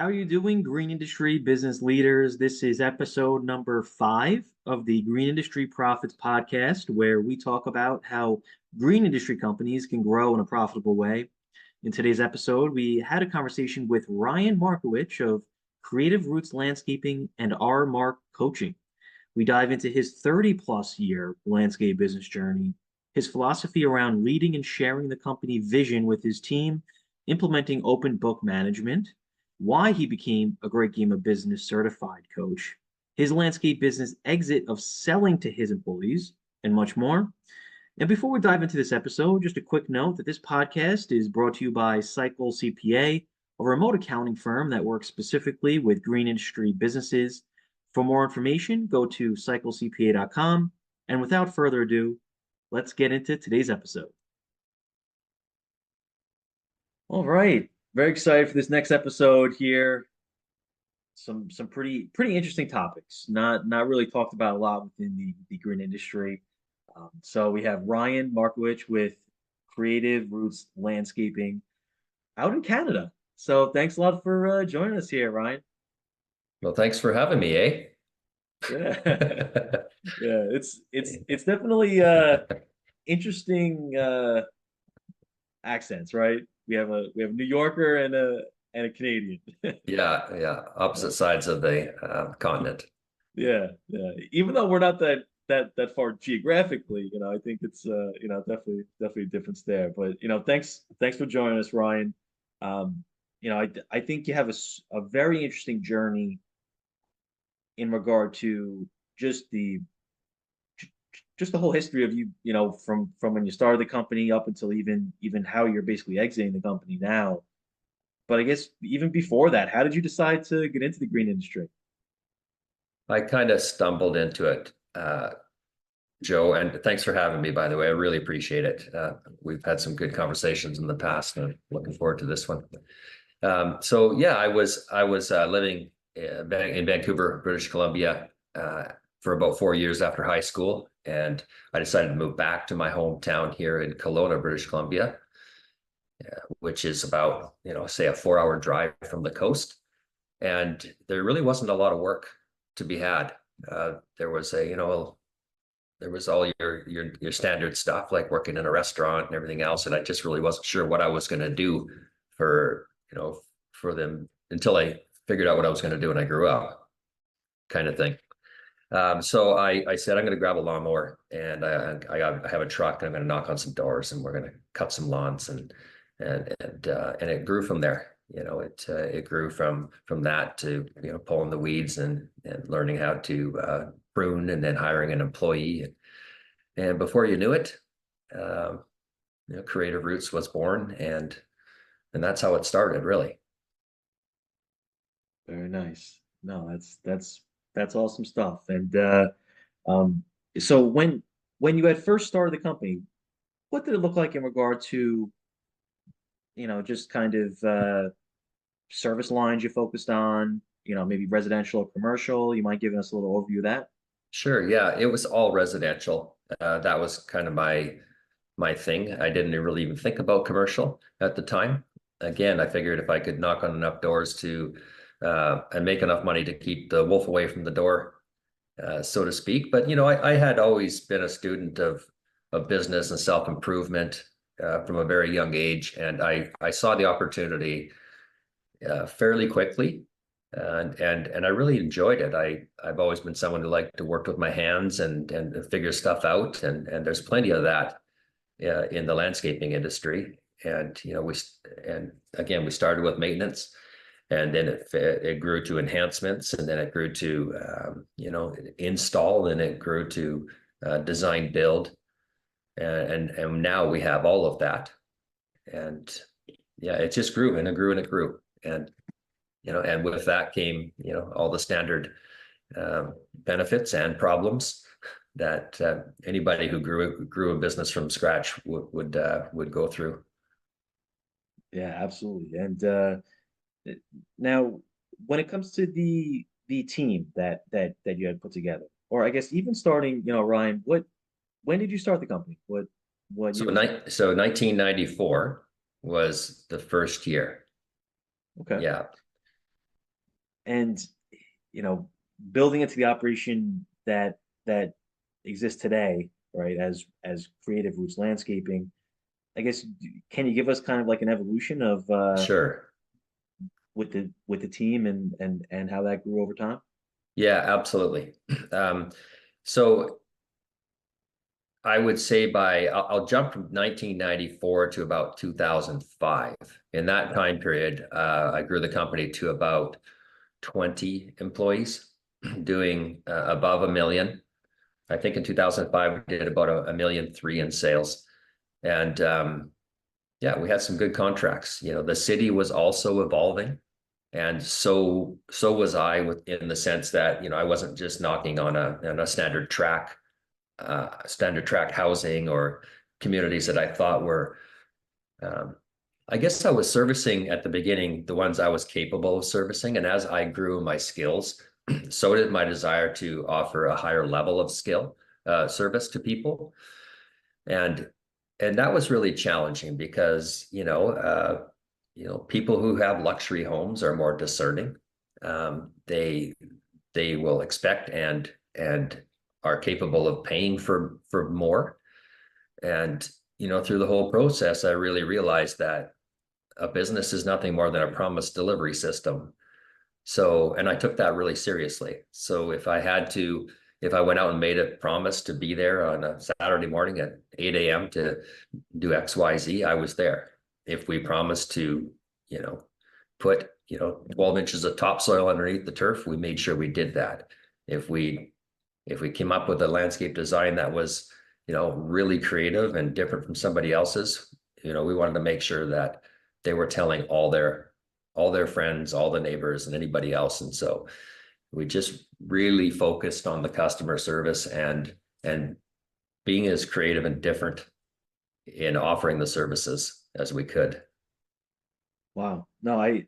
How are you doing, green industry business leaders? This is episode number 5 of the Green Industry Profits podcast, where we talk about how green industry companies can grow in a profitable way. In today's episode, we had a conversation with Ryan Markewich of Creative Roots Landscaping and R Mark Coaching. We dive into his 30 plus year landscape business journey, his philosophy around leading and sharing the company vision with his team, implementing open book management, why he became a great game of business certified coach, his landscape business exit of selling to his employees, and much more. And before we dive into this episode, just a quick note that this podcast is brought to you by Cycle CPA, a remote accounting firm that works specifically with green industry businesses. For more information, go to cyclecpa.com. And without further ado, let's get into today's episode. All right. Very excited for this next episode here. Some pretty interesting topics. Not really talked about a lot within the green industry. So we have Ryan Markewich with Creative Roots Landscaping out in Canada. So thanks a lot for joining us here, Ryan. Well, thanks for having me, eh? Yeah, yeah. It's definitely interesting accents, right? We have a New Yorker and a Canadian. Yeah. Opposite sides of the continent. Yeah, yeah. Even though we're not that far geographically, I think it's definitely a difference there. But thanks for joining us, Ryan. I think you have a very interesting journey in regard to just the just the whole history of you, from when you started the company up until even how you're basically exiting the company now. But I guess even before that, how did you decide to get into the green industry? I kind of stumbled into it, Joe, and thanks for having me, by the way. I really appreciate it. We've had some good conversations in the past, and I'm looking forward to this one. So yeah, I was living in Vancouver, British Columbia, for about 4 years after high school, and I decided to move back to my hometown here in Kelowna, British Columbia, which is about, say a 4 hour drive from the coast. And there really wasn't a lot of work to be had. There was there was all your standard stuff like working in a restaurant and everything else. And I just really wasn't sure what I was going to do for, for them until I figured out what I was going to do when I grew up, kind of thing. So I said, I'm going to grab a lawnmower and I have a truck and I'm going to knock on some doors and we're going to cut some lawns and it grew from there. It grew from that to, pulling the weeds and learning how to prune and then hiring an employee. And before you knew it, Creative Roots was born and that's how it started, really. Very nice. No, that's awesome stuff. And um, so when you had first started the company, what did it look like in regard to, just kind of service lines you focused on, maybe residential or commercial? You mind giving us a little overview of that? Sure. Yeah, it was all residential. That was kind of my thing. I didn't really even think about commercial at the time. Again, I figured if I could knock on enough doors to and make enough money to keep the wolf away from the door, so to speak. But I had always been a student of business and self-improvement from a very young age, and I saw the opportunity fairly quickly, and I really enjoyed it. I've always been someone who liked to work with my hands and figure stuff out, and there's plenty of that in the landscaping industry. And we started with maintenance, and then it grew to enhancements, and then it grew to install, and it grew to design build, and now we have all of that. And yeah, it just grew and it grew and it grew. And with that came, all the standard benefits and problems that anybody who grew a business from scratch would go through. Yeah, absolutely. And now, when it comes to the team that you had put together, or I guess even starting, Ryan, when did you start the company? What So year was that? 1994 was the first year. Okay. Yeah. and you know, building into the operation that exists today, right? As Creative Roots Landscaping, I guess, can you give us kind of like an evolution of Sure. with the team and how that grew over time? Yeah, absolutely. Um, so I would say I'll jump from 1994 to about 2005. In that time period, I grew the company to about 20 employees, doing above a million. I think in 2005 we did about a million three in sales, and yeah, we had some good contracts. You know, the city was also evolving, and so was I, in the sense that, I wasn't just knocking on a standard track housing or communities that I thought were, um, I guess I was servicing at the beginning the ones I was capable of servicing. And as I grew my skills, so did my desire to offer a higher level of skill service to people. And and that was really challenging because, people who have luxury homes are more discerning. They will expect and are capable of paying for more. And through the whole process, I really realized that a business is nothing more than a promise delivery system. So, and I took that really seriously. So if I went out and made a promise to be there on a Saturday morning at 8 a.m. to do XYZ, I was there. If we promised to, you know, put, 12 inches of topsoil underneath the turf, we made sure we did that. If we if we came up with a landscape design that was, really creative and different from somebody else's, we wanted to make sure that they were telling all their friends, all the neighbors, and anybody else. And so we just really focused on the customer service and being as creative and different in offering the services as we could. Wow. No, I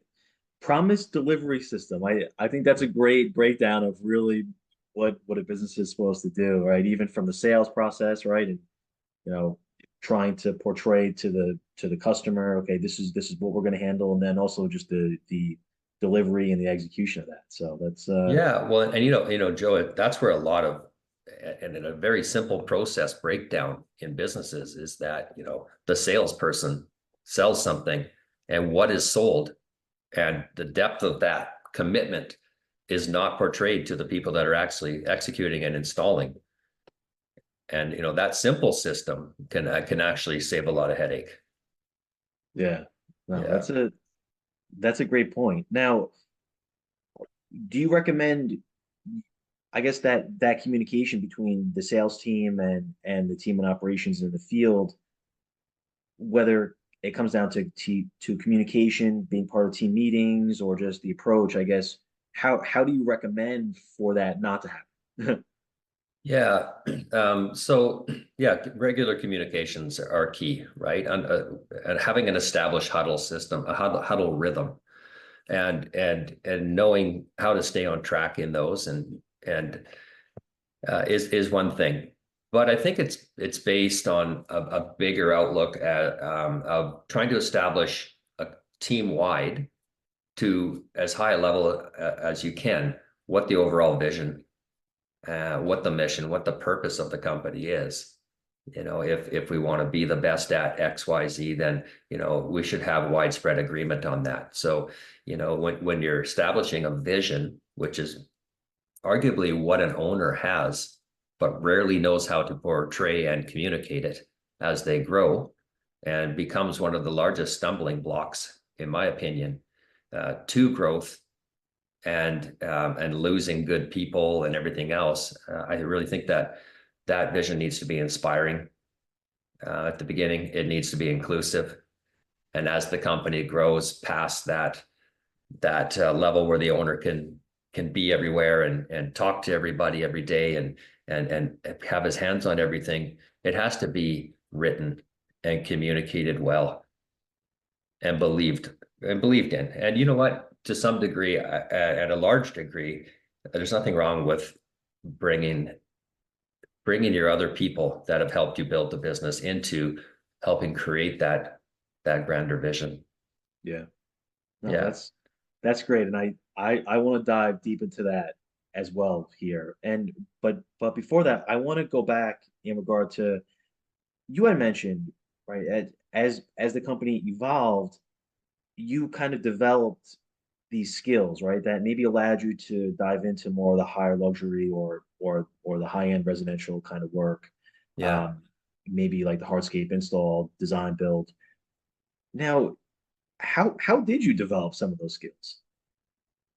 promise delivery system. I think that's a great breakdown of really what a business is supposed to do, right? Even from the sales process, right? And you know, trying to portray to the customer, okay, this is what we're going to handle, and then also just the delivery and the execution of that. So that's Yeah, well, and Joe, that's where a lot of, and in a very simple process breakdown in businesses is that, the salesperson sells something, and what is sold and the depth of that commitment is not portrayed to the people that are actually executing and installing. And that simple system can actually save a lot of headache. yeah. No, Yeah. that's a great point. Now, do you recommend, I guess, that communication between the sales team and the team in operations in the field, whether it comes down to communication, being part of team meetings, or just the approach, I guess, how do you recommend for that not to happen? Yeah. So yeah, regular communications are key, right? And having an established huddle system, a huddle rhythm, and knowing how to stay on track in those and is one thing. But I think it's based on a bigger outlook of trying to establish a team wide to as high a level as you can, what the overall vision, what the mission, what the purpose of the company is. If we want to be the best at XYZ, then we should have widespread agreement on that. So, when you're establishing a vision, which is arguably what an owner has, but rarely knows how to portray and communicate it as they grow, and becomes one of the largest stumbling blocks, in my opinion, to growth and losing good people and everything else. I really think that vision needs to be inspiring at the beginning. It needs to be inclusive, and as the company grows past that level where the owner can be everywhere and talk to everybody every day and have his hands on everything, it has to be written and communicated well and believed in. And you know what? To some degree, at a large degree, there's nothing wrong with bringing your other people that have helped you build the business into helping create that grander vision. Yeah, no, Yeah. that's great, and I want to dive deep into that as well here. And but before that, I want to go back in regard to you had mentioned, right, as the company evolved, you kind of developed these skills, right, that maybe allowed you to dive into more of the higher luxury or the high-end residential kind of work. Yeah. Um, maybe like the hardscape install, design, build. Now, how did you develop some of those skills?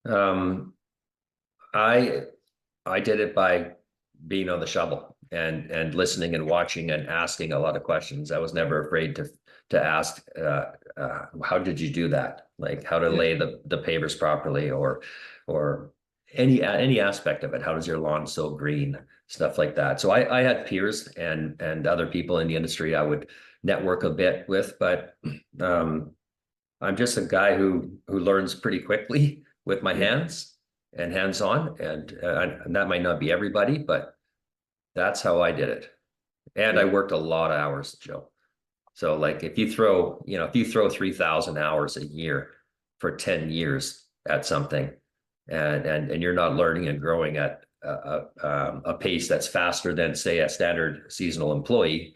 Um, I I did it by being on the shovel and listening and watching and asking a lot of questions. I was never afraid to ask, how did you do that? Like how to Yeah, lay the pavers properly, or any aspect of it. How does your lawn so green? Stuff like that. So I had peers and other people in the industry I would network a bit with, but um, I'm just a guy who learns pretty quickly with my yeah, hands and hands on, and that might not be everybody, but that's how I did it. And I yeah, worked a lot of hours, Joe. So like if you throw 3,000 hours a year for 10 years at something, and you're not learning and growing at a pace that's faster than say a standard seasonal employee,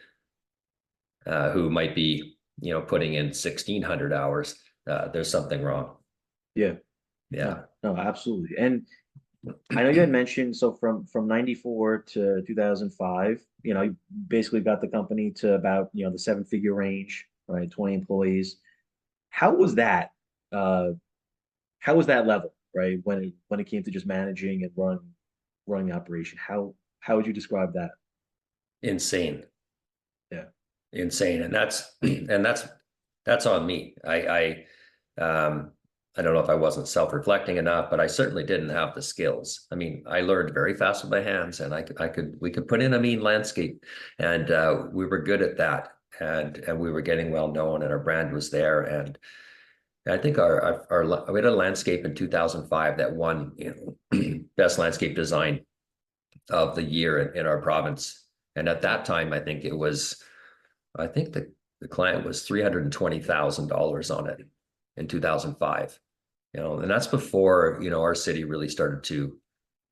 who might be, putting in 1,600 hours, there's something wrong. yeah. Yeah. No, no, absolutely. And I know you had mentioned so from 94 to 2005, you basically got the company to about, the seven-figure range, right? 20 employees. How was that? Uh, how was that level, right? When it came to just managing and running the operation, how would you describe that? Insane. Yeah. Insane. And that's on me. I don't know if I wasn't self-reflecting enough, but I certainly didn't have the skills. I mean, I learned very fast with my hands, and we could put in a mean landscape, and we were good at that, and we were getting well known, and our brand was there. And I think we had a landscape in 2005 that won, best landscape design of the year in our province. And at that time, I think the client was $320,000 on it in 2005. And that's before, our city really started to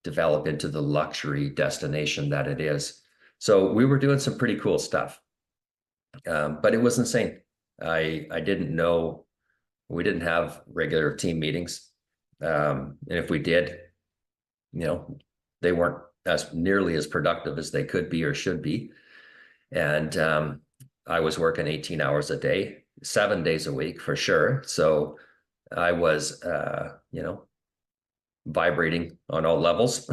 develop into the luxury destination that it is. So we were doing some pretty cool stuff, but it was insane. I didn't know, we didn't have regular team meetings, and if we did, you know, they weren't as nearly as productive as they could be or should be. And I was working 18 hours a day, 7 days a week for sure. So I was, vibrating on all levels,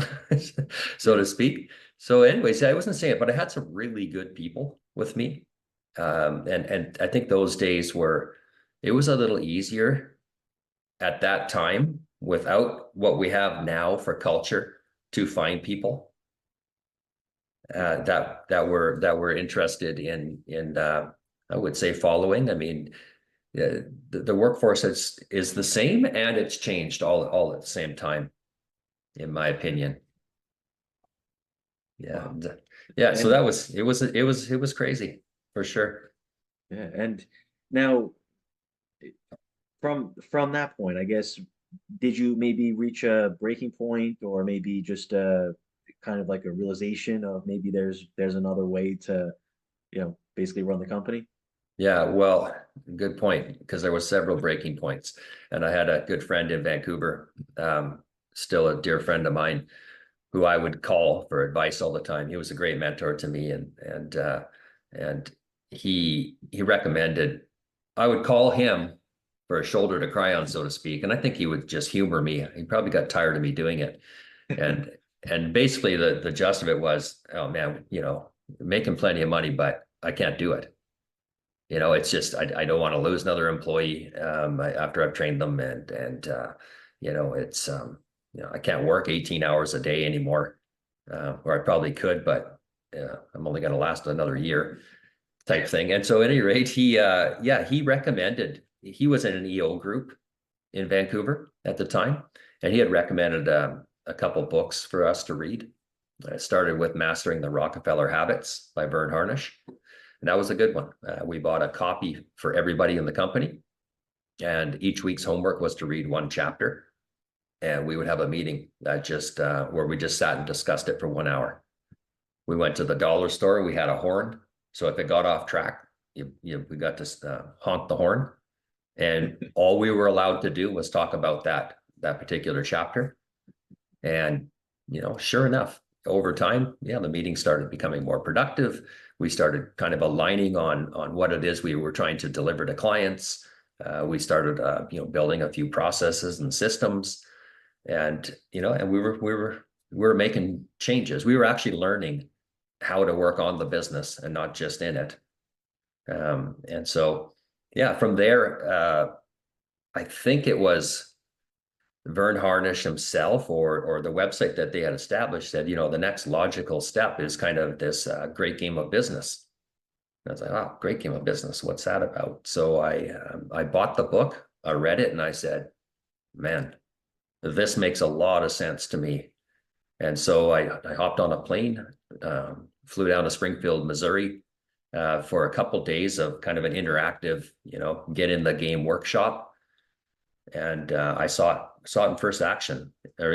so Yeah. to speak. So, anyways, I wasn't saying it, but I had some really good people with me, and I think those days it was a little easier at that time without what we have now for culture to find people that were interested in I would say following. I mean, the workforce is the same, and it's changed all at the same time, in my opinion. Yeah. Wow. Yeah. So And it was crazy for sure. yeah, and now from that point, I guess, did you maybe reach a breaking point or maybe just kind of like a realization of maybe there's another way to, basically run the company? Yeah. Well, good point, because there was several breaking points, and I had a good friend in Vancouver, still a dear friend of mine, who I would call for advice all the time. He was a great mentor to me, and he recommended I would call him for a shoulder to cry on, so to speak. And I think he would just humor me. He probably got tired of me doing it. And and basically the gist of it was, oh man, making plenty of money, but I can't do it. It's just I don't want to lose another employee, after I've trained them, and it's I can't work 18 hours a day anymore, or I probably could, but I'm only going to last another year type thing. And so at any rate, he recommended, he was in an EO group in Vancouver at the time, and he had recommended a couple books for us to read. I started with Mastering the Rockefeller Habits by Vern Harnish. And that was a good one. We bought a copy for everybody in the company, and each week's homework was to read one chapter. and we would have a meeting that just where we just sat and discussed it for 1 hour. We went to the dollar store. We had a horn, so if it got off track, we got to honk the horn, and all we were allowed to do was talk about that particular chapter. And sure enough, over time, yeah, the meeting started becoming more productive. We started kind of aligning on what it is we were trying to deliver to clients. We started, building a few processes and systems, and and we were making changes. We were actually learning how to work on the business and not just in it. And so, yeah, from there, I think it was Vern Harnish himself or the website that they had established said, the next logical step is kind of this great game of business. And I was like, oh, great game of business. What's that about? So I bought the book, I read it, and I said, man, this makes a lot of sense to me. And so I hopped on a plane, flew down to Springfield, Missouri, for a couple of days of kind of an interactive, get in the game workshop. And I saw it in first action, or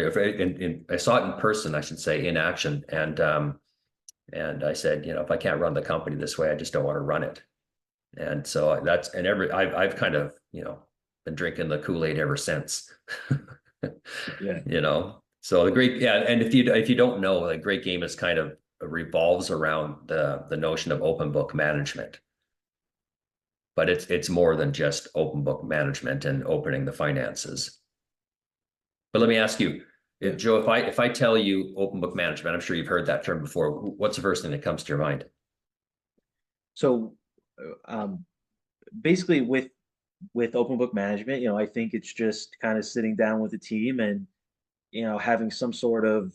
I saw it in person, I should say, in action. And I said, if I can't run the company this way, I just don't want to run it. And so I've kind of, been drinking the Kool-Aid ever since. Yeah. So and if you don't know, the great game is kind of revolves around the notion of open book management. But it's more than just open book management and opening the finances. But let me ask you, Joe, if I tell you open book management, I'm sure you've heard that term before. What's the first thing that comes to your mind? So, basically, with open book management, I think it's just kind of sitting down with the team and having some sort of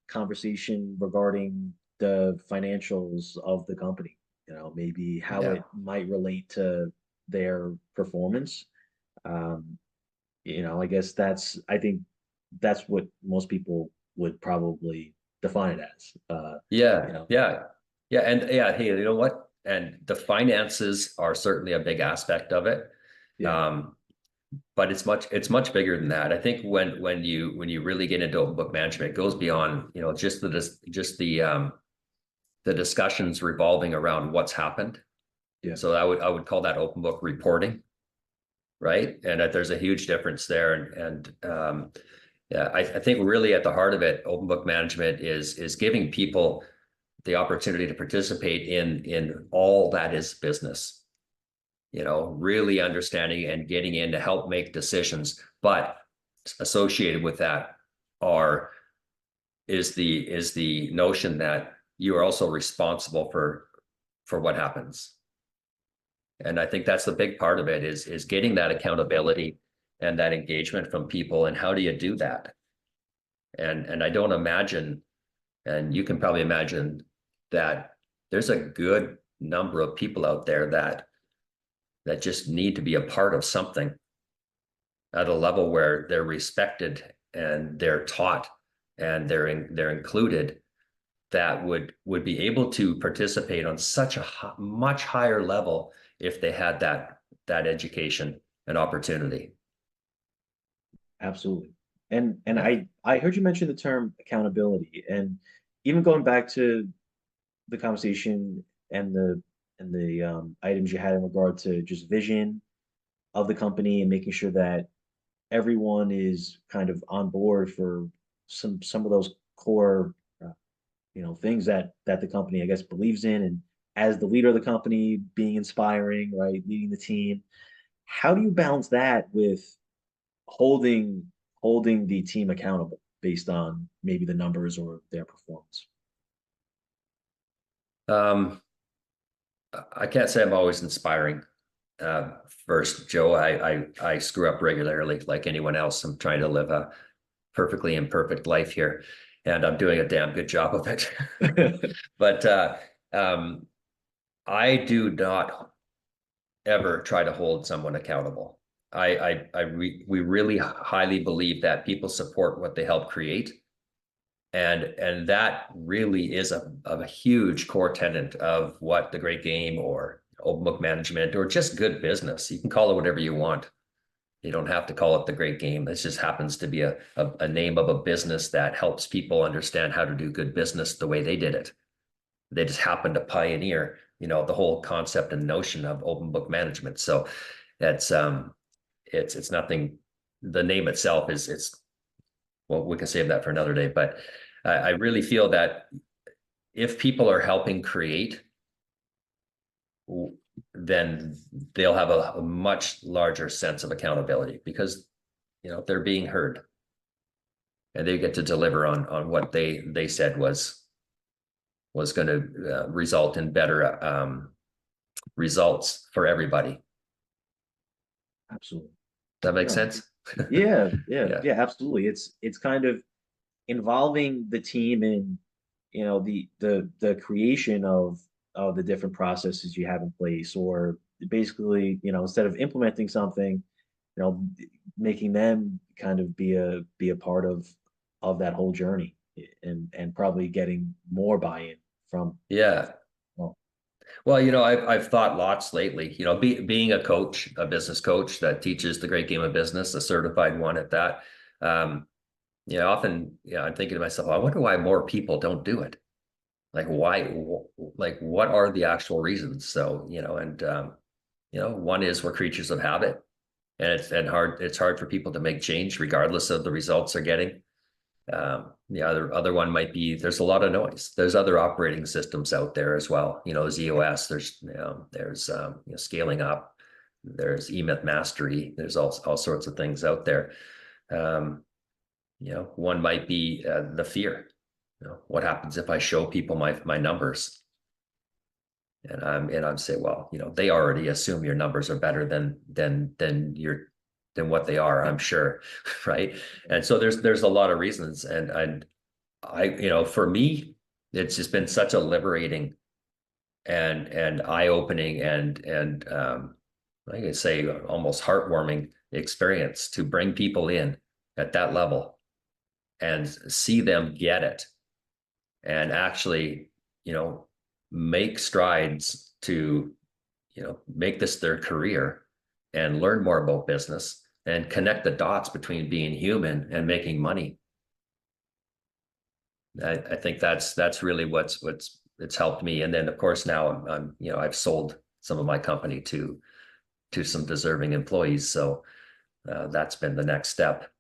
conversation regarding the financials of the company. Maybe how Yeah. it might relate to their performance. I guess I think that's what most people would probably define it as. Yeah, yeah, yeah, and yeah. Hey, you know what? And the finances are certainly a big aspect of it. Yeah, Um, but it's much bigger than that. I think when you really get into open book management, it goes beyond the discussions revolving around what's happened. yeah, So I would call that open book reporting, right? And that there's a huge difference there. And yeah, I think really at the heart of it, open book management is giving people the opportunity to participate in all that is business. Really understanding and getting in to help make decisions, but associated with that are is the notion that you are also responsible for what happens. And I think that's the big part of it is getting that accountability and that engagement from people. And how do you do that? And I don't imagine, and you can probably imagine that there's a good number of people out there that just need to be a part of something at a level where they're respected and they're taught and they're included, that would be able to participate on such a much higher level if they had that education and opportunity. absolutely. And Yeah. I heard you mention the term accountability, and even going back to the conversation and the items you had in regard to just vision of the company and making sure that everyone is kind of on board for some of those core things that the company, I guess, believes in. And as the leader of the company, being inspiring, right, leading the team, how do you balance that with holding holding the team accountable based on maybe the numbers or their performance? Um, I can't say I'm always inspiring. First, Joe, I screw up regularly like anyone else. I'm trying to live a perfectly imperfect life here, and I'm doing a damn good job of it. But um, I do not ever try to hold someone accountable. We really highly believe that people support what they help create, and that really is a huge core tenet of what the great game or open book management or just good business. You can call it whatever you want. You don't have to call it the great game. It just happens to be a name of a business that helps people understand how to do good business the way they did it. They just happened to pioneer, the whole concept and notion of open book management. So that's it's nothing. The name itself it's well, we can save that for another day. But I really feel that if people are helping create, then they'll have a much larger sense of accountability because they're being heard and they get to deliver on what they said was going to result in better results for everybody. Absolutely. That makes Yeah. sense? Yeah, yeah, Yeah. yeah, absolutely. It's kind of involving the team in, the creation of the different processes you have in place, or basically, instead of implementing something, making them kind of be a part of that whole journey, and probably getting more buy-in from, Yeah. well, Well, I've thought lots lately, being a coach, a business coach that teaches the great game of business, a certified one at that. Um, often, I'm thinking to myself, I wonder why more people don't do it. Like why, like what are the actual reasons? So, one is we're creatures of habit, and it's hard for people to make change regardless of the results they're getting. The other one might be there's a lot of noise. There's other operating systems out there as well. ZOS. There's scaling up. There's eMyth mastery. There's all sorts of things out there. One might be the fear. What happens if I show people my numbers? And I'm saying, well, they already assume your numbers are better than what they are, I'm sure, right? And so there's a lot of reasons, and for me, it's just been such a liberating and eye-opening and I can say almost heartwarming experience to bring people in at that level and see them get it and actually, make strides to, make this their career and learn more about business and connect the dots between being human and making money. I think that's really what's it's helped me. And then of course now I'm I've sold some of my company to some deserving employees. So that's been the next step.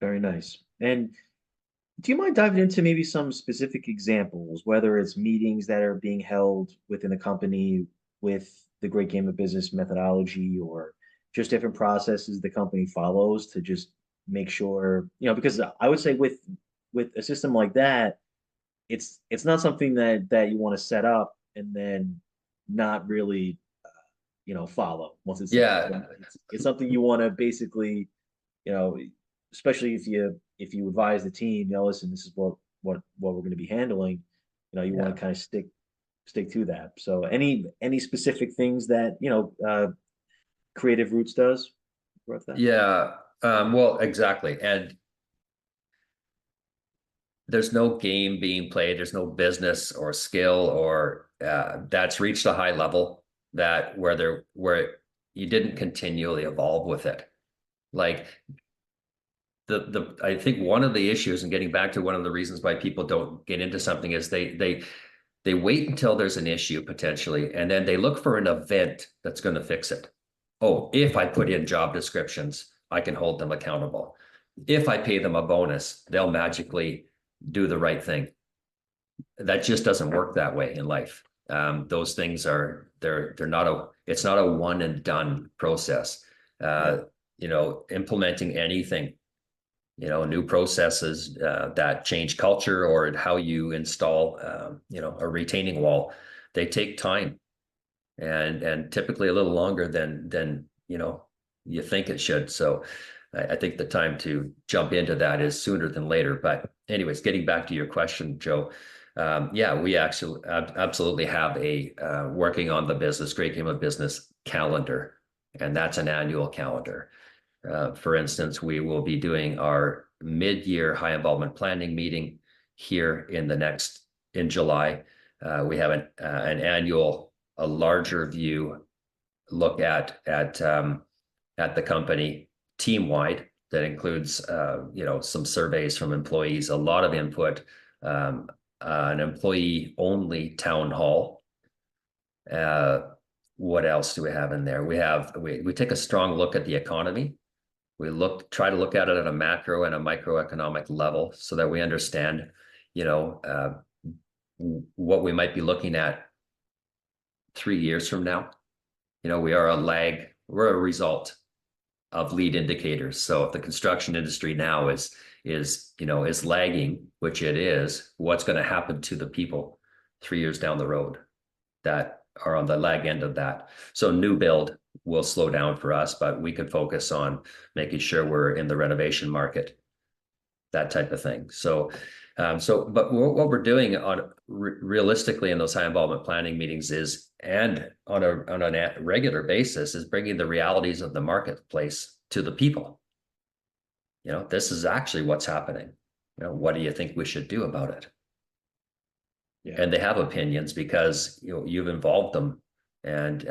very nice. And do you mind diving into maybe some specific examples, whether it's meetings that are being held within the company with the Great Game of Business methodology, or just different processes the company follows to just make sure, because I would say with a system like that, it's not something that you want to set up and then not really, follow once it's set up, Yeah. right? It's something you want to basically, you know, especially if you advise the team, listen, this is what we're going to be handling, you want Yeah. to kind of stick to that. So any specific things that, Creative Roots does with that? Yeah. Well, exactly. And there's no game being played. There's no business or skill or that's reached a high level that where you didn't continually evolve with it. Like the I think one of the issues, and getting back to one of the reasons why people don't get into something, is they wait until there's an issue potentially, and then they look for an event that's going to fix it. Oh, if I put in job descriptions, I can hold them accountable. If I pay them a bonus, they'll magically do the right thing. That just doesn't work that way in life. Those things they're not it's not a one and done process. Implementing anything, new processes that change culture or how you install, a retaining wall, they take time and typically a little longer than you think it should. So I think the time to jump into that is sooner than later. But anyways, getting back to your question, Joe, yeah, we actually absolutely have a working on the business, Great Game of Business calendar, and that's an annual calendar. For instance, we will be doing our mid-year high involvement planning meeting here in July. We have an annual, a larger view look at at the company team-wide that includes, some surveys from employees, a lot of input, an employee-only town hall. What else do we have in there? We take a strong look at the economy. We try to look at it at a macro and a microeconomic level so that we understand, what we might be looking at 3 years from now. We're a result of lead indicators. So if the construction industry now is lagging, which it is, what's going to happen to the people 3 years down the road that are on the lag end of that? So new build will slow down for us, but we could focus on making sure we're in the renovation market, that type of thing. But what we're doing realistically in those high involvement planning meetings is, and on a regular basis, is bringing the realities of the marketplace to the people. This is actually what's happening. What do you think we should do about it? Yeah. And they have opinions because you've involved them, and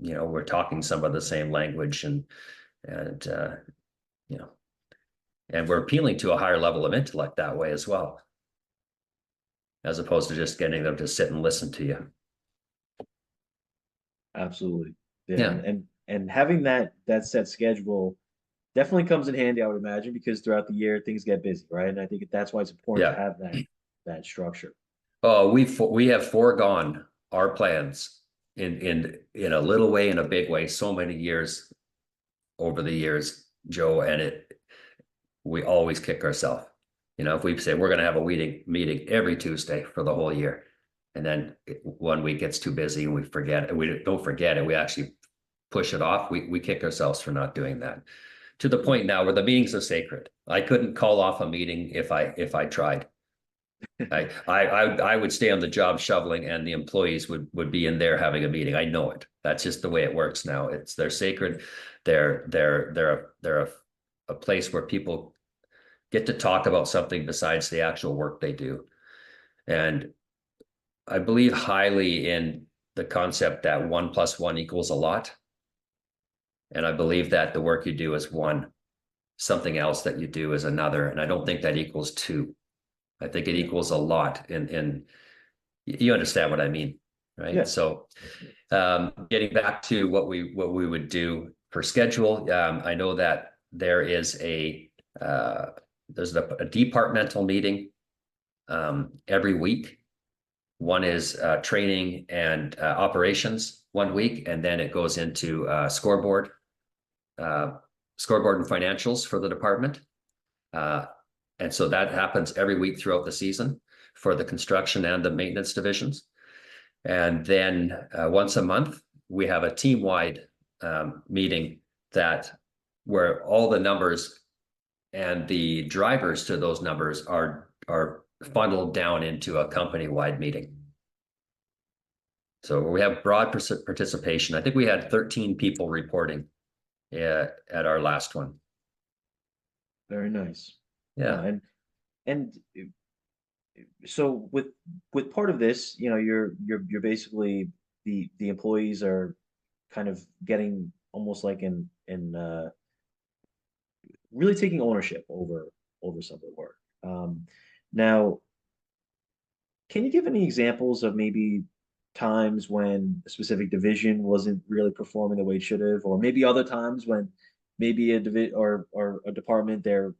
we're talking some of the same language, and we're appealing to a higher level of intellect that way as well, as opposed to just getting them to sit and listen to you. Absolutely. Yeah. And having that set schedule definitely comes in handy, I would imagine, because throughout the year things get busy, right? And I think that's why it's important to have that structure. Oh, we have foregone our plans in a little way, in a big way, so many years over the years, Joe, and we always kick ourselves. If we say we're going to have a meeting every Tuesday for the whole year, and then 1 week gets too busy and we forget it, we don't forget it, we actually push it off, we kick ourselves for not doing that, to the point now where the meetings are sacred. I couldn't call off a meeting if I tried. I would stay on the job shoveling, and the employees would be in there having a meeting. I know it. That's just the way it works now. They're sacred. They're a place where people get to talk about something besides the actual work they do. And I believe highly in the concept that 1 + 1 = a lot. And I believe that the work you do is one, something else that you do is another. And I don't think that equals two. I think it equals a lot. And you understand what I mean, right? Yeah. So getting back to what we would do for schedule, I know that there's a departmental meeting every week. One is training and operations 1 week, and then it goes into scoreboard and financials for the department. And so that happens every week throughout the season for the construction and the maintenance divisions. And then once a month, we have a team-wide meeting where all the numbers and the drivers to those numbers are funneled down into a company-wide meeting. So we have broad participation. I think we had 13 people reporting at our last one. Very nice. Yeah. And so with part of this, you're basically the employees are kind of getting almost like in really taking ownership over some of the work. Now, can you give any examples of maybe times when a specific division wasn't really performing the way it should have, or maybe other times when maybe a division or a department they're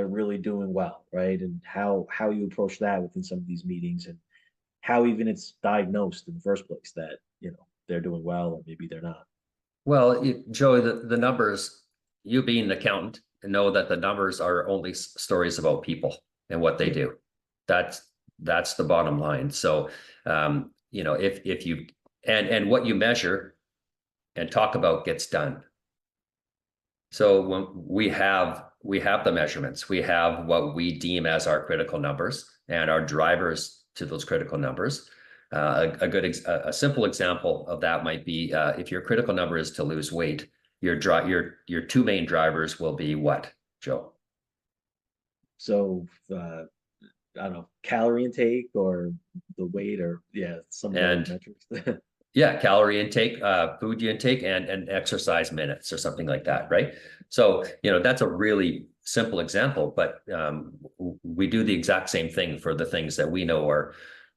really doing well, right? And how you approach that within some of these meetings, and how even it's diagnosed in the first place that they're doing well or maybe they're not. Well, Joey, the numbers, you being an accountant, know that the numbers are only stories about people and what they do. That's the bottom line. So if you and what you measure and talk about gets done. So when we have the measurements, we have what we deem as our critical numbers and our drivers to those critical numbers. A simple example of that might be if your critical number is to lose weight, your two main drivers will be what, Joe? So I don't know, calorie intake or the weight, or some of the metrics. Yeah, calorie intake, food intake, and exercise minutes or something like that, right? So, that's a really simple example, but we do the exact same thing for the things that we know are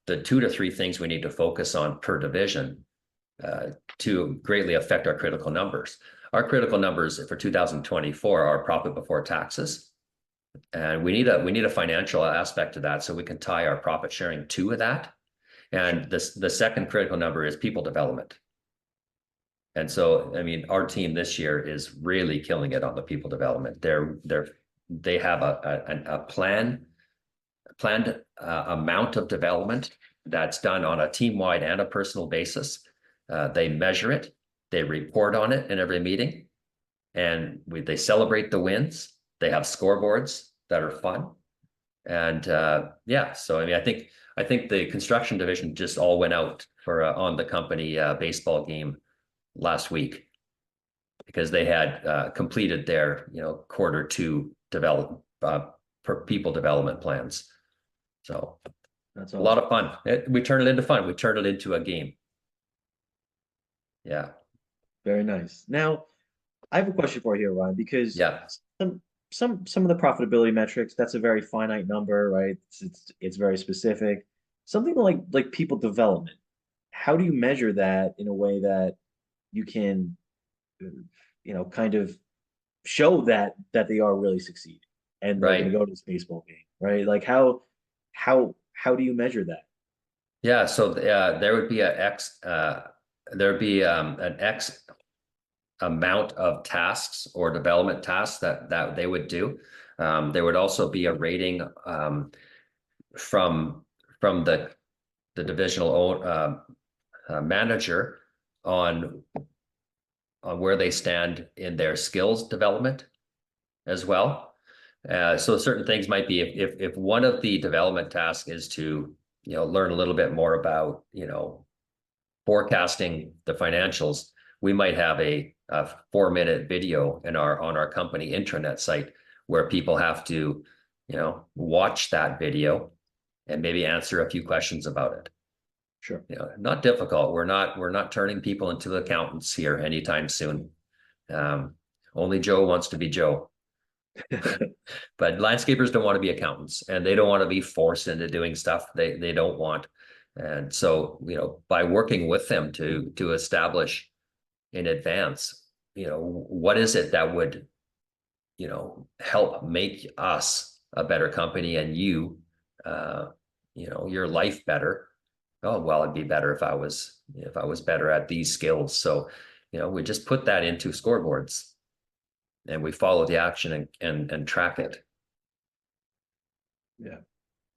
the 2 to 3 things we need to focus on per division to greatly affect our critical numbers. Our critical numbers for 2024 are profit before taxes, and we need a financial aspect to that so we can tie our profit sharing to that. Sure. And the second critical number is people development. And so, I mean, our team this year is really killing it on the people development. They have a planned amount of development that's done on a team-wide and a personal basis. They measure it, they report on it in every meeting, and they celebrate the wins. They have scoreboards that are fun. And yeah, so I mean, I think the construction division just all went out for on the company baseball game last week because they had completed their quarter 2 develop per people development plans. So That's a lot awesome. of fun. We turn it into fun. We turn it into a game. Yeah, Very nice. Now, I have a question for you here, Ryan, because yeah, some some of the profitability metrics, that's a very finite number, right? It's very specific. Something like people development. How do you measure that in a way that you can, uh, kind of show that they are really succeeding and they're going to right. go to this baseball game, right? Like how do you measure that? Yeah, so there would be there'd be an X amount of tasks or development tasks that they would do. There would also be a rating from from the divisional manager on where they stand in their skills development as well. So certain things might be if one of the development tasks is to learn a little bit more about forecasting the financials, we might have a 4-minute video in our on our company intranet site where people have to watch that video and maybe answer a few questions about it. Sure. Not difficult. We're not turning people into accountants here anytime soon. Um, Only Joe wants to be Joe. But landscapers don't want to be accountants, and they don't want to be forced into doing stuff they don't want. And so, by working with them to establish in advance, what is it that would, help make us a better company and uh, your life better. Oh, well, it'd be better if I was better at these skills. So, we just put that into scoreboards and we follow the action and track it. Yeah.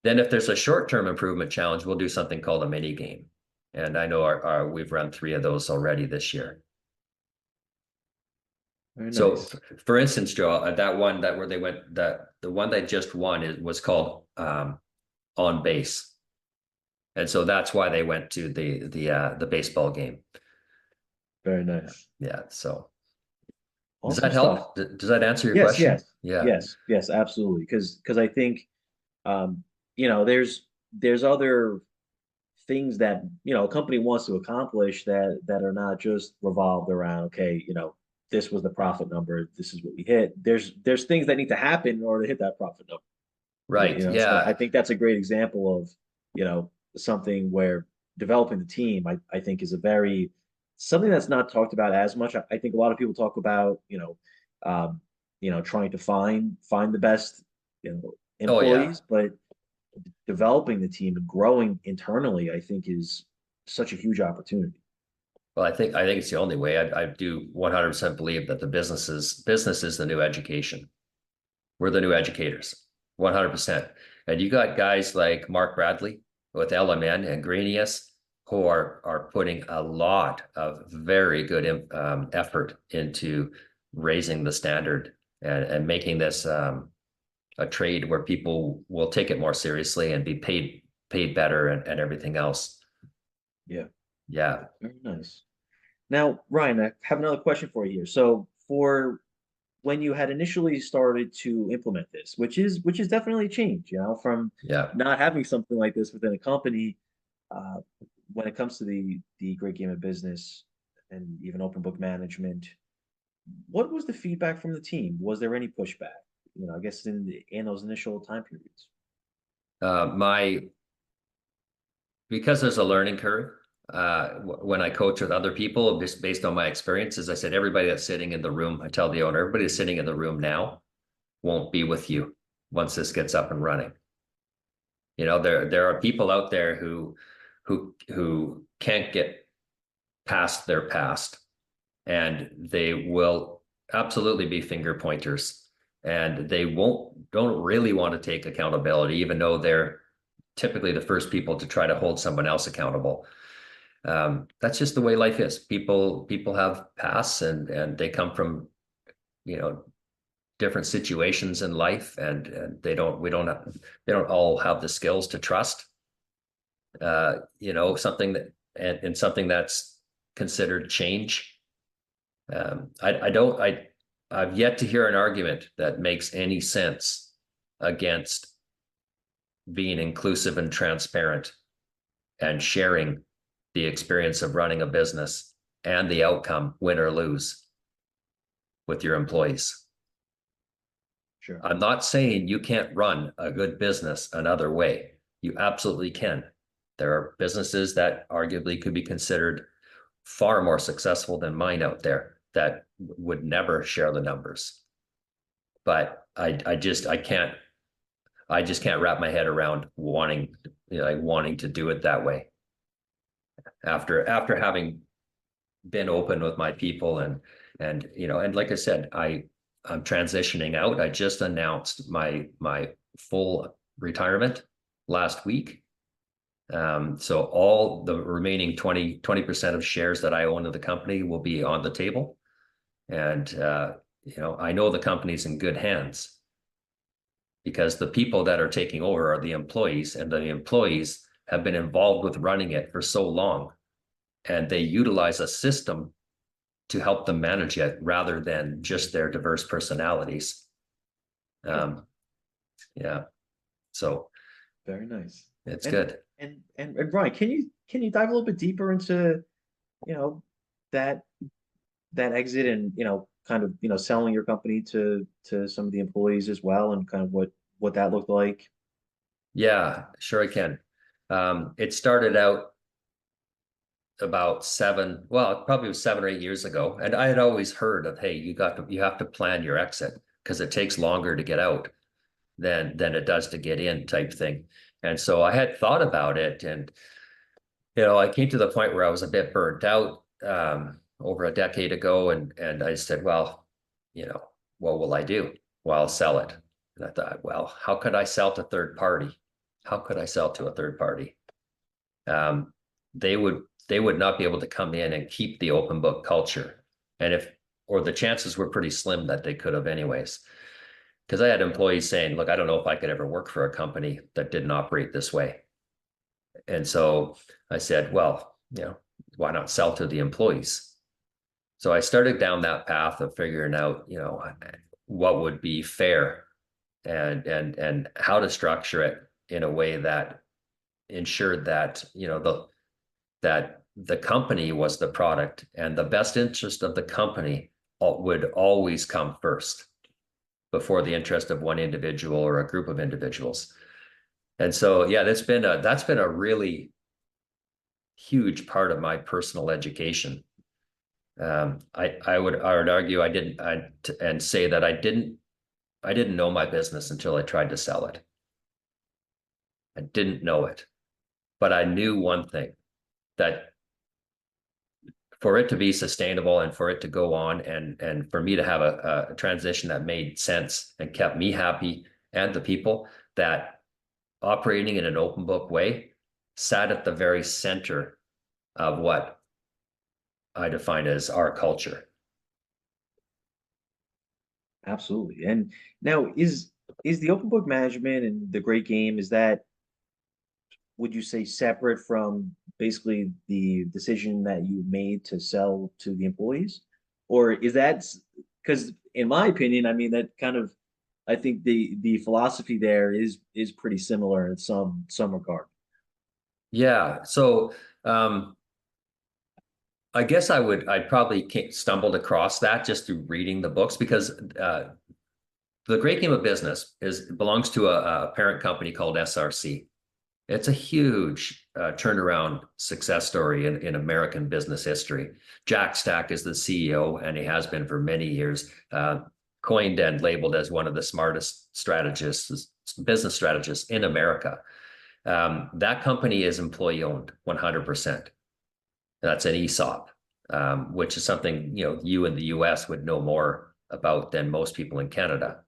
Then if there's a short-term improvement challenge, we'll do something called a mini game. And I know we've run 3 of those already this year. Very So nice. for instance, Joe, that one that where they went that the one they just won was called On Base. And so that's why they went to the baseball game. Very nice. Yeah. So does Awesome that stuff. help? Does that answer your Yes, question? yes, Yeah. yes, absolutely. Because I think um, there's other things that a company wants to accomplish that are not just revolved around, okay, this was the profit number, this is what we hit. There's things that need to happen in order to hit that profit number. Right. So I Yeah. think that's a great example of, something where developing the team, I think is a very something that's not talked about as much. I think a lot of people talk about, trying to find the best, Oh, yeah. employees, but developing the team and growing internally, I think is such a huge opportunity. Well, I think it's the only way. I do 100% believe that the business is the new education. We're the new educators, 100%. And you got guys like Mark Bradley with LMN and Greenius who are putting a lot of very good effort into raising the standard and making this a trade where people will take it more seriously and be paid better and everything else. Yeah, Yeah, very nice. Now, Ryan, I have another question for you here. So, for when you had initially started to implement this, which is definitely a change, from yeah. not having something like this within a company, uh, when it comes to the great game of business and even open book management, what was the feedback from the team? Was there any pushback? I guess in those initial time periods. My because there's a learning curve. When I coach with other people, just based on my experiences, I said everybody that's sitting in the room, I tell the owner, everybody that's sitting in the room now won't be with you once this gets up and running. There are people out there who can't get past their past, and they will absolutely be finger pointers, and they don't really want to take accountability, even though they're typically the first people to try to hold someone else accountable. That's just the way life is. People have pasts, and they come from different situations in life, and they don't all have the skills to trust something that and something that's considered change. I've yet to hear an argument that makes any sense against being inclusive and transparent and sharing the experience of running a business and the outcome, win or lose, with your employees. Sure. I'm not saying you can't run a good business another way. You absolutely can. There are businesses that arguably could be considered far more successful than mine out there that would never share the numbers. But I just can't wrap my head around wanting to do it that way. After having been open with my people and like I said, I'm transitioning out. I just announced my full retirement last week. So all the remaining 20% of shares that I own of the company will be on the table. And I know the company's in good hands, because the people that are taking over are the employees, and the employees have been involved with running it for so long, and they utilize a system to help them manage it rather than just their diverse personalities. Yeah. So Very nice. it's And good. and Brian, can you dive a little bit deeper into, you know, that that exit and, kind of, selling your company to some of the employees as well, and kind of what that looked like? Yeah, sure I can. It started out about probably was 7 or 8 years ago. And I had always heard of, hey, you have to plan your exit, because it takes longer to get out than it does to get in, type thing. And so I had thought about it, and I came to the point where I was a bit burnt out over a decade ago, and I said, well, what will I do? Well, I'll sell it. And I thought, well, how could I sell to third party? How could I sell to a third party? They would not be able to come in and keep the open book culture. And or the chances were pretty slim that they could have anyways. Because I had employees saying, look, I don't know if I could ever work for a company that didn't operate this way. And so I said, well, why not sell to the employees? So I started down that path of figuring out, what would be fair, and how to structure it in a way that ensured that, that the company was the product, and the best interest of the company would always come first before the interest of one individual or a group of individuals. And so, yeah, that's been a really huge part of my personal education. I would argue and say that I didn't know my business until I tried to sell it. I didn't know it, but I knew one thing, that for it to be sustainable and for it to go on, and for me to have a transition that made sense and kept me happy and the people, that operating in an open book way sat at the very center of what I define as our culture. Absolutely. And now is the open book management and the great game, is that, would you say, separate from basically the decision that you made to sell to the employees? Or is that, because in my opinion, I mean, that kind of, I think the philosophy there is pretty similar in some regard. Yeah. So Um, I guess I'd probably stumbled across that just through reading the books because the Great Game of Business belongs to a parent company called SRC. It's a huge turnaround success story in American business history. Jack Stack is the CEO, and he has been for many years, coined and labeled as one of the smartest business strategists in America. That company is employee owned 100%. That's an ESOP, which is something you in the US would know more about than most people in Canada.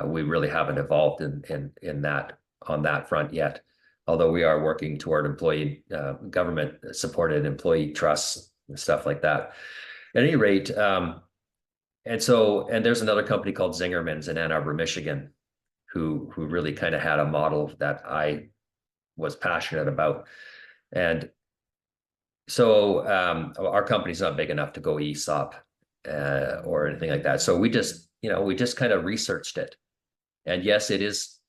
We really haven't evolved in that on that front yet, although we are working toward employee government supported employee trusts and stuff like that. At any rate, and there's another company called Zingerman's in Ann Arbor, Michigan, who really kind of had a model that I was passionate about. And so our company's not big enough to go ESOP or anything like that. So we just kind of researched it. And yes, it is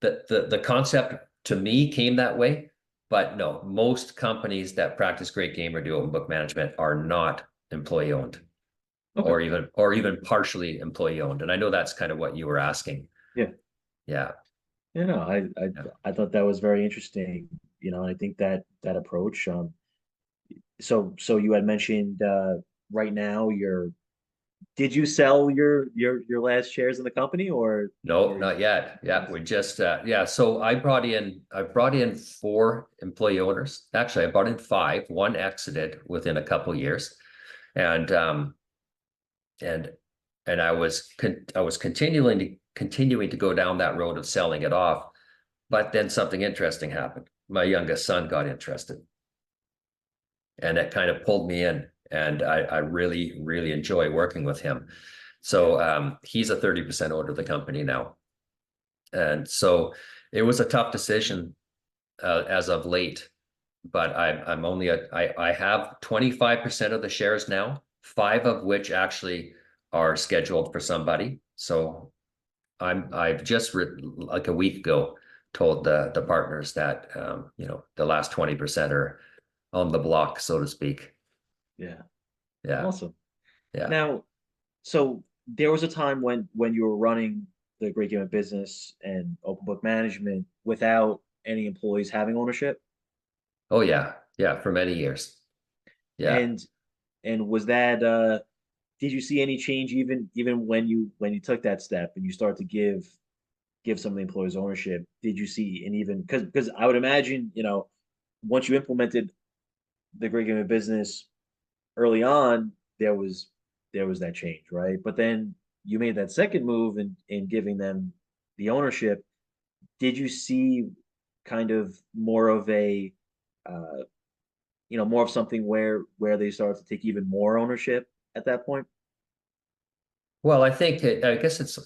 the concept to me came that way, but no, most companies that practice great game or do open book management are not employee owned. Okay. or even partially employee owned. And I know that's kind of what you were asking. Yeah. Yeah. No, I thought that was very interesting. I think that approach. So you had mentioned right now did you sell your last shares in the company No, or not yet. Yeah, we just so I brought in 4 employee owners. Actually, I brought in 5. One exited within a couple years. And and I was continuing to go down that road of selling it off. But then something interesting happened. My youngest son got interested. And it kind of pulled me in. And I really, really enjoy working with him. So he's a 30% owner of the company now. And so it was a tough decision as of late. But I have 25% of the shares now, 5 of which actually are scheduled for somebody. So I've just like a week ago told the partners that the last 20% are on the block, so to speak. Yeah. Yeah. Awesome. Yeah. Now, so there was a time when you were running the Great Game of Business and open book management without any employees having ownership. Oh yeah. Yeah. For many years. Yeah. And was that did you see any change even when you took that step and you start to give some of the employees ownership? Did you see an even because I would imagine, once you implemented the Great Game of Business early on, there was that change, right? But then you made that second move in giving them the ownership. Did you see kind of more of a uh, more of something where they start to take even more ownership at that point? Well, I guess it's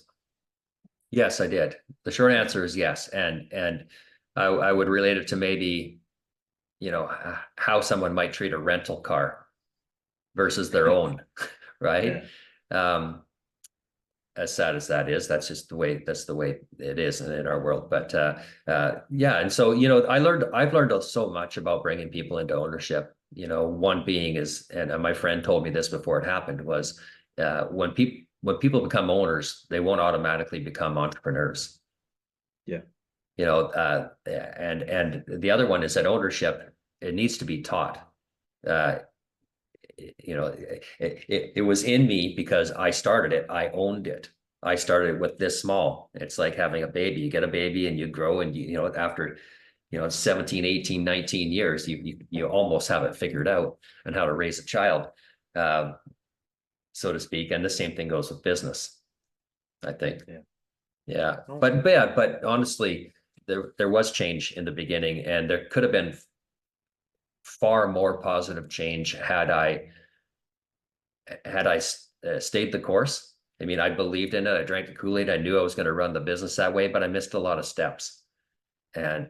yes, I did. The short answer is yes. And I would relate it to maybe, how someone might treat a rental car versus their own, right? Yeah. Um, as sad as that is, that's the way it is in our world. But yeah, and so I've learned so much about bringing people into ownership. One being is, and my friend told me this before it happened, was when people become owners, they won't automatically become entrepreneurs. Yeah. And the other one is that ownership, it needs to be taught. Uh, it was in me because I started it. I owned it. I started with this small. It's like having a baby. You get a baby and you grow and after 17, 18, 19 years, you almost have it figured out and how to raise a child, so to speak. And the same thing goes with business, I think. Yeah. Yeah. Awesome. But honestly, there was change in the beginning, and there could have been far more positive change had I stayed the course. I mean, I believed in it. I drank the Kool-Aid. I knew I was going to run the business that way, but I missed a lot of steps. And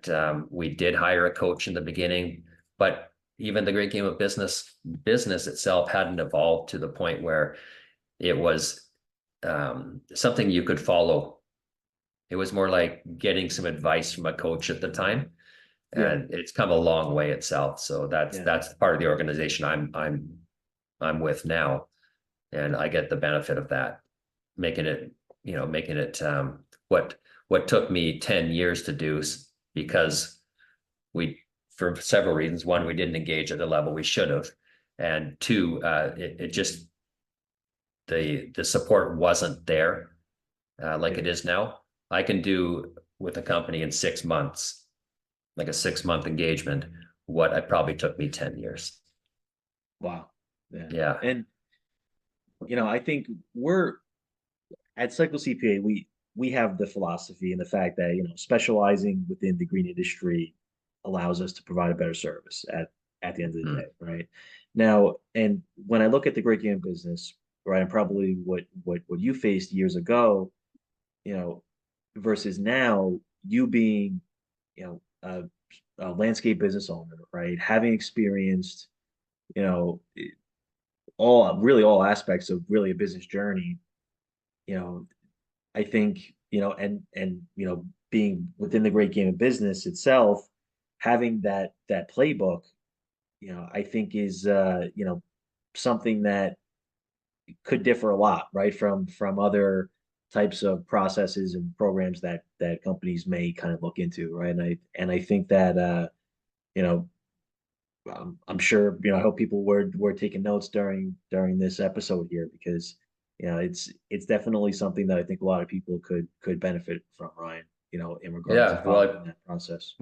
we did hire a coach in the beginning, but even the Great Game of Business itself hadn't evolved to the point where it was something you could follow. It was more like getting some advice from a coach at the time. Yeah. and it's come a long way itself. So Yeah. that's part of the organization I'm with now, and I get the benefit of that, making it, making it what took me 10 years to do, because we, for several reasons. One, we didn't engage at the level we should have, and two, it just, the support wasn't there, like Yeah. it is now. I can do with a company in 6 months, like a 6 month engagement, what it probably took me 10 years. Wow. Yeah. Yeah. And I think we're at Cycle CPA, we have the philosophy and the fact that, specializing within the green industry allows us to provide a better service at the end of the day, Mm. right? Now, and when I look at the great game business, right, and probably what you faced years ago, you know, versus now, you being, a landscape business owner, right, having experienced, you know, all aspects of really a business journey, you know, I think, and being within the great game of business itself, having that playbook, I think is something that could differ a lot, right, from other types of processes and programs that companies may kind of look into, right? And I think that you know I'm sure, I hope people were taking notes during this episode here, because it's definitely something that I think a lot of people could benefit from, Ryan, in regards to Yeah. following that process.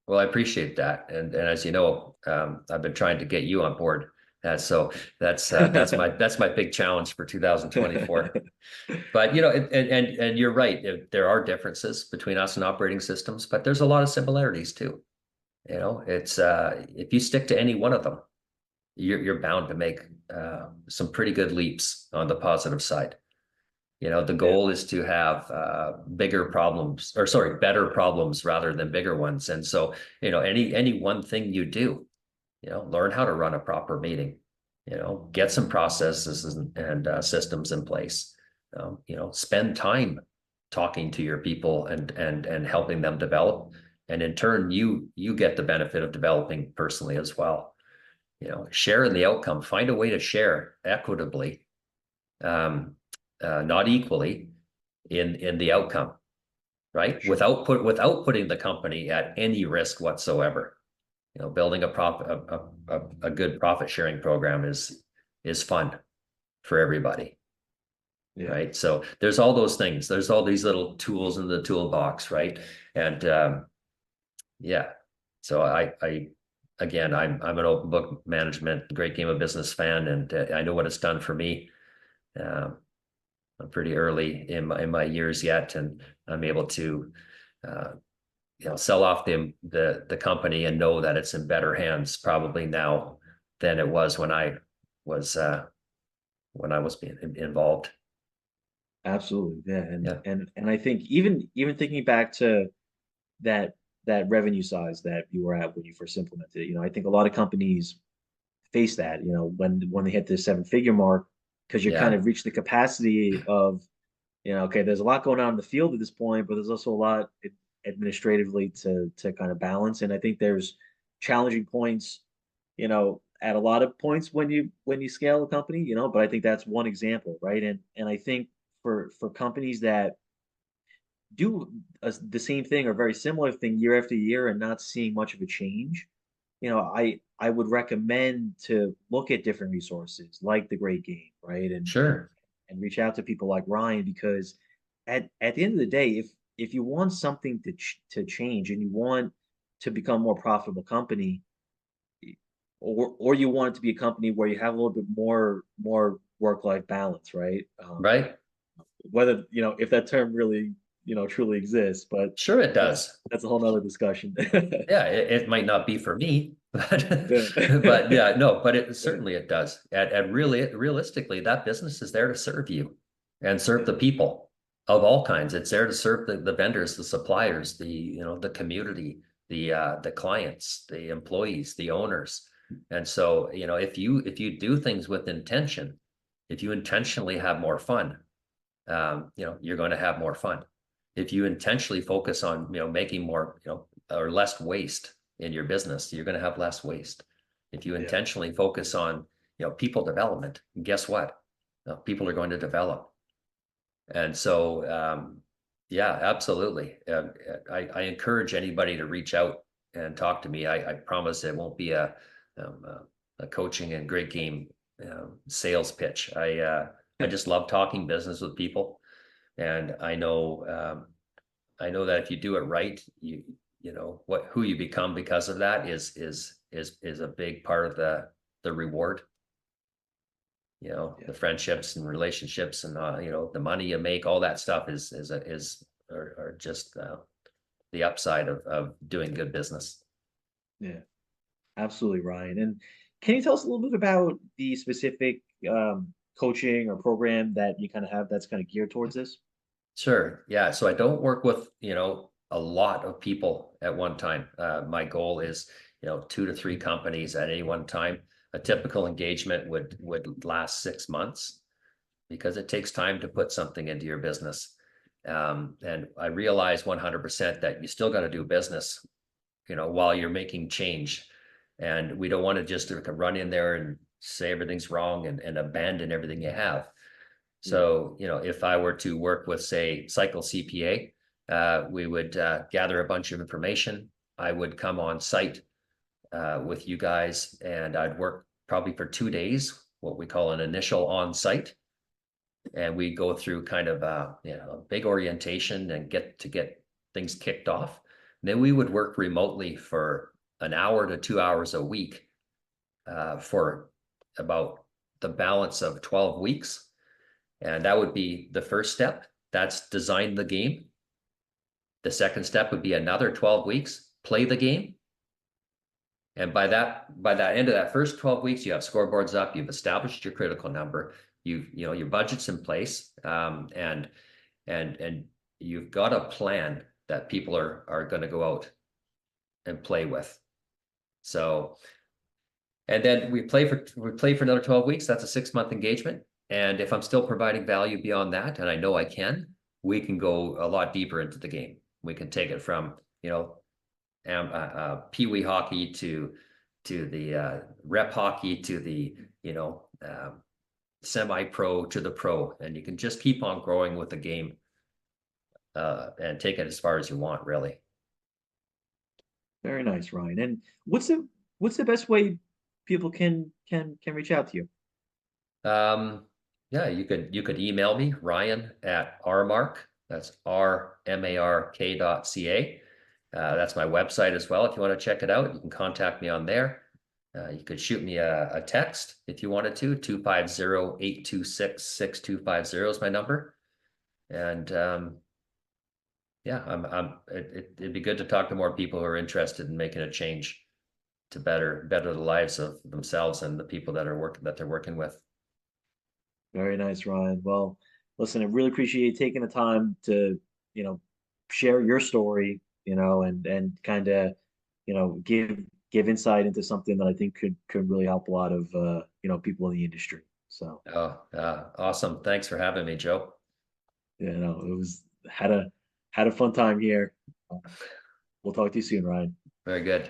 Well, I appreciate that, and as you know, I've been trying to get you on board. So that's my big challenge for 2024. But and you're right. There are differences between us and operating systems, but there's a lot of similarities too. It's if you stick to any one of them, you're bound to make some pretty good leaps on the positive side. The Yeah, goal is to have bigger problems, or sorry, better problems rather than bigger ones. And so, any one thing you do, learn how to run a proper meeting, get some processes and systems in place. Spend time talking to your people and helping them develop. And in turn, you get the benefit of developing personally as well. Share in the outcome, find a way to share equitably, um, not equally, in the outcome, right? sure. Without putting the company at any risk whatsoever. Building a good profit sharing program is fun for everybody, Yeah, right? So there's all those things. There's all these little tools in the toolbox, right? And yeah, so I again, I'm an open book management, great game of business fan, and I know what it's done for me. Um, I'm pretty early in my years yet, and I'm able to uh, sell off the company and know that it's in better hands probably now than it was was when I was being involved. absolutely. Yeah, and Yeah, and and I think even thinking back to that that revenue size that you were at when you first implemented it, I think a lot of companies face that, when they hit the seven-figure mark, because you're kind yeah, of reached the capacity of, okay, there's a lot going on in the field at this point, but there's also a lot administratively to kind of balance. And I think there's challenging points, at a lot of points when you scale a company, but I think that's one example, right? And I think for companies that do the same thing or very similar thing year after year and not seeing much of a change, I would recommend to look at different resources like the Great Game, right? And sure, and reach out to people like Ryan, because at the end of the day, if you want something to change and you want to become a more profitable company, or you want it to be a company where you have a little bit more work-life balance, right? right, Whether, if that term really, truly exists, but sure it that's does. that's a whole nother discussion. Yeah, it might not be for me, but Yeah. yeah, no, but it certainly it does. And really, realistically, that business is there to serve you and serve Yeah. the people of all kinds. It's there to serve the vendors, the suppliers, the community, the clients, the employees, the owners. And so, if you do things with intention, if you intentionally have more fun, you're going to have more fun. If you intentionally focus on, making more, or less waste, in your business, you're going to have less waste. If you Yeah. intentionally focus on, people development, guess what? People are going to develop. And so, yeah, absolutely. I encourage anybody to reach out and talk to me. I promise it won't be um, a coaching and great game sales pitch. I just love talking business with people, and I know that if you do it right, you know who you become because of that is a big part of the reward. Yeah. The friendships and relationships and the money you make, all that stuff are just the upside of doing good business. Yeah. Absolutely, Ryan. And can you tell us a little bit about the specific coaching or program that you kind of have that's kind of geared towards this? Sure. Yeah. So I don't work with, a lot of people at one time. My goal is, 2 to 3 companies at any one time. A typical engagement would last 6 months because it takes time to put something into your business. And I realize 100% that you still got to do business, while you're making change. And we don't want to just run in there and say everything's wrong and abandon everything you have. Yeah. So, if I were to work with, say, Cycle CPA, we would gather a bunch of information. I would come on site with you guys, and I'd work probably for 2 days, what we call an initial on site. And we go through kind of a big orientation and get things kicked off. And then we would work remotely for an hour to 2 hours a week for about the balance of 12 weeks. And that would be the first step. That's design the game. The second step would be another 12 weeks, play the game. And by that end of that first 12 weeks, you have scoreboards up, you've established your critical number, your budget's in place, and you've got a plan that people are going to go out and play with. So, and then we play for another 12 weeks. That's a 6-month engagement. And if I'm still providing value beyond that, and I know I can, we can go a lot deeper into the game. We can take it from, pee-wee hockey to the rep hockey to the, semi-pro to the pro. And you can just keep on growing with the game and take it as far as you want, really. Very nice, Ryan. And what's the best way people can reach out to you? Yeah, you could email me, Ryan at rmark. That's rmark.ca. That's my website as well. If you want to check it out, you can contact me on there. You could shoot me a text if you wanted to. 250-826-6250 is my number. And yeah, it'd be good to talk to more people who are interested in making a change to better the lives of themselves and the people that they're working with. Very nice, Ryan. Well, listen, I really appreciate you taking the time to, share your story, and kind of, give insight into something that I think could really help a lot of people in the industry. So, Oh, awesome. Thanks for having me, Joe. it was had a fun time here. We'll talk to you soon, Ryan. Very good.